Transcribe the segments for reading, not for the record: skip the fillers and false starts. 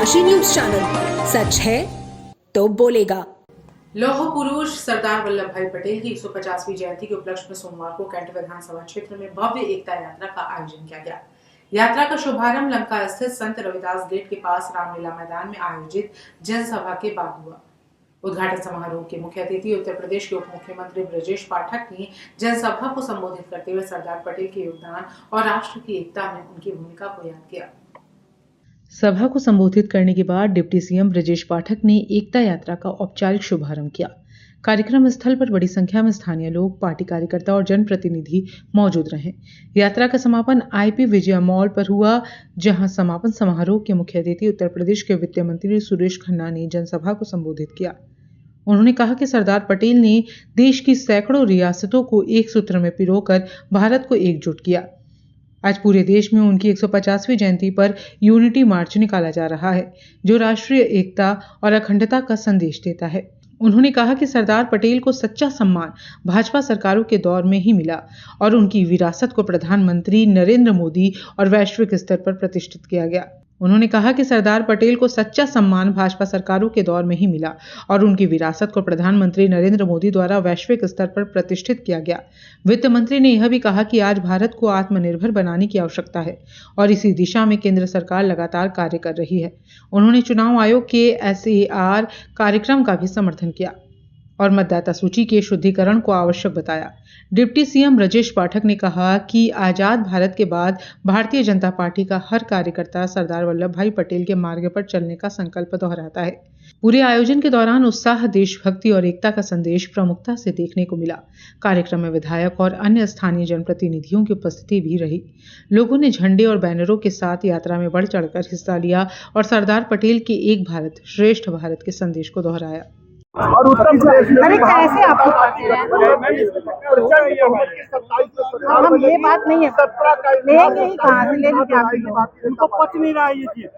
डनकाशी news channel, सच है तो बोलेगा। लौह पुरुष सरदार वल्लभ भाई पटेल की 150वीं जयंती के उपलक्ष्य में सोमवार को कैंट विधानसभा क्षेत्र में भव्य एकता यात्रा का आयोजन किया गया। यात्रा का शुभारंभ लंका स्थित संत रविदास गेट के पास रामलीला मैदान में आयोजित जनसभा के बाद हुआ। उद्घाटन समारोह के मुख्य अतिथि उत्तर प्रदेश के उप मुख्यमंत्री ब्रजेश पाठक ने जनसभा को संबोधित करते हुए सरदार पटेल के योगदान और राष्ट्र की एकता में उनकी भूमिका को याद किया। सभा को संबोधित करने के बाद डिप्टी सीएम ब्रजेश पाठक ने एकता यात्रा का औपचारिक शुभारंभ किया। कार्यक्रम स्थल पर बड़ी संख्या में स्थानीय लोग, पार्टी कार्यकर्ता और जनप्रतिनिधि मौजूद रहे। यात्रा का समापन आईपी विजया मॉल पर हुआ, जहां समापन समारोह के मुख्य अतिथि उत्तर प्रदेश के वित्त मंत्री सुरेश खन्ना ने जनसभा को संबोधित किया। उन्होंने कहा कि सरदार पटेल ने देश की सैकड़ों रियासतों को एक सूत्र में पिरोकर भारत को एकजुट किया। आज पूरे देश में उनकी 150वीं जयंती पर यूनिटी मार्च निकाला जा रहा है, जो राष्ट्रीय एकता और अखंडता का संदेश देता है। उन्होंने कहा कि सरदार पटेल को सच्चा सम्मान भाजपा सरकारों के दौर में ही मिला और उनकी विरासत को प्रधानमंत्री नरेंद्र मोदी और वैश्विक स्तर पर प्रतिष्ठित किया गया। उन्होंने कहा कि सरदार पटेल को सच्चा सम्मान भाजपा सरकारों के दौर में ही मिला और उनकी विरासत को प्रधानमंत्री नरेंद्र मोदी द्वारा वैश्विक स्तर पर प्रतिष्ठित किया गया। वित्त मंत्री ने यह भी कहा कि आज भारत को आत्मनिर्भर बनाने की आवश्यकता है और इसी दिशा में केंद्र सरकार लगातार कार्य कर रही है। उन्होंने चुनाव आयोग के SAR कार्यक्रम का भी समर्थन किया और मतदाता सूची के शुद्धिकरण को आवश्यक बताया। डिप्टी सीएम ब्रजेश पाठक ने कहा कि आजाद भारत के बाद भारतीय जनता पार्टी का हर कार्यकर्ता सरदार वल्लभ भाई पटेल के मार्ग पर चलने का संकल्प दोहराता है। पूरे आयोजन के दौरान उत्साह, देशभक्ति और एकता का संदेश प्रमुखता से देखने को मिला। कार्यक्रम में विधायक और अन्य स्थानीय जनप्रतिनिधियों की उपस्थिति भी रही। लोगों ने झंडे और बैनरों के साथ यात्रा में बढ़ चढ़कर हिस्सा लिया और सरदार पटेल के एक भारत श्रेष्ठ भारत के संदेश को दोहराया। और उत्तर प्रदेश में कैसे आपको हम ये बात नहीं है, लेंगे ही कहाँ से लेंगे, उनको पच नहीं रहा ये चीज।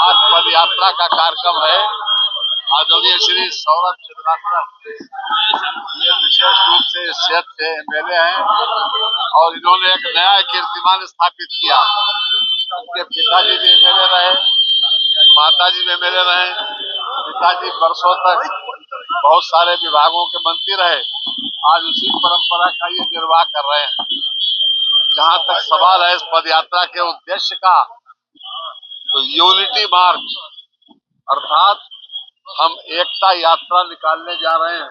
आज पद यात्रा का कार्यक्रम है। आदरणीय श्री सौरभ श्रीवास्तव ये विशेष रूप से इस क्षेत्र से MLA हैं और इन्होंने एक नया कीर्तिमान स्थापित किया। उनके पिताजी भी MLA रहे, माताजी भी MLA रहे, पिताजी वर्षों तक बहुत सारे विभागों के मंत्री रहे। आज उसी परंपरा का ये निर्वाह कर रहे हैं। जहाँ तक सवाल है इस पद यात्रा के उद्देश्य का, तो यूनिटी मार्च अर्थात हम एकता यात्रा निकालने जा रहे हैं।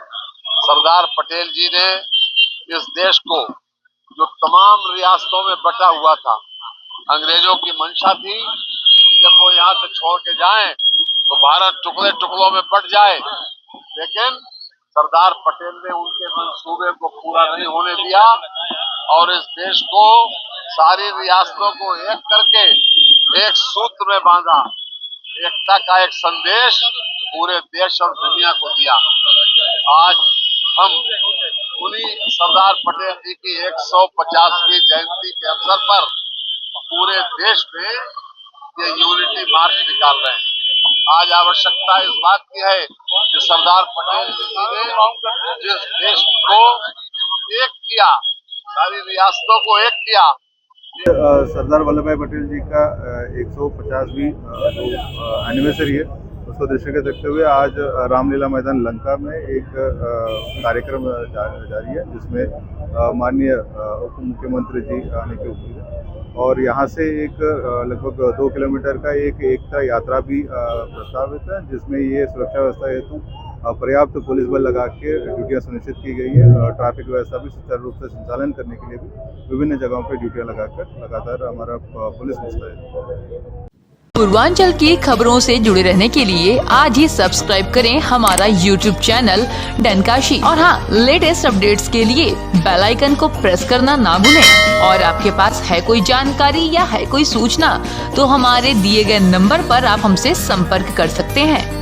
सरदार पटेल जी ने इस देश को, जो तमाम रियासतों में बटा हुआ था, अंग्रेजों की मंशा थी कि जब वो यहाँ से छोड़ के जाएं तो भारत टुकड़े टुकड़ों में बट जाए, लेकिन सरदार पटेल ने उनके मंसूबे को पूरा नहीं होने दिया और इस देश को, सारी रियासतों को एक करके एक सूत्र में बांधा। एकता का एक संदेश पूरे देश और दुनिया को दिया। आज हम उन्हीं सरदार पटेल जी की 150वीं जयंती के अवसर पर पूरे देश में ये यूनिटी मार्च निकाल रहे हैं। आज आवश्यकता इस बात की है कि सरदार पटेल जी ने जिस देश को एक किया, सारी रियासतों को एक किया। सरदार वल्लभ भाई पटेल जी का 150वीं एनिवर्सरी है, उसको दृष्टि में रखते हुए आज रामलीला मैदान लंका में एक कार्यक्रम जारी है, जिसमें माननीय उप मुख्यमंत्री जी आने के उम्मीद है और यहाँ से एक लगभग 2 किलोमीटर का एक एकता यात्रा भी प्रस्तावित है, जिसमें ये सुरक्षा व्यवस्था हेतु पर्याप्त पुलिस बल लगा के ड्यूटियाँ सुनिश्चित की गई है। ट्रैफिक व्यवस्था भी सुचारू रूप से संचालन करने के लिए भी विभिन्न जगहों पर ड्यूटियाँ लगाकर लगातार हमारा पुलिस मुस्तैद। पूर्वांचल की खबरों से जुड़े रहने के लिए आज ही सब्सक्राइब करें हमारा YouTube चैनल डनकाशी और हाँ, लेटेस्ट अपडेट्स के लिए बेल आइकन को प्रेस करना ना भूलें। और आपके पास है कोई जानकारी या है कोई सूचना, तो हमारे दिए गए नंबर पर आप हमसे संपर्क कर सकते हैं।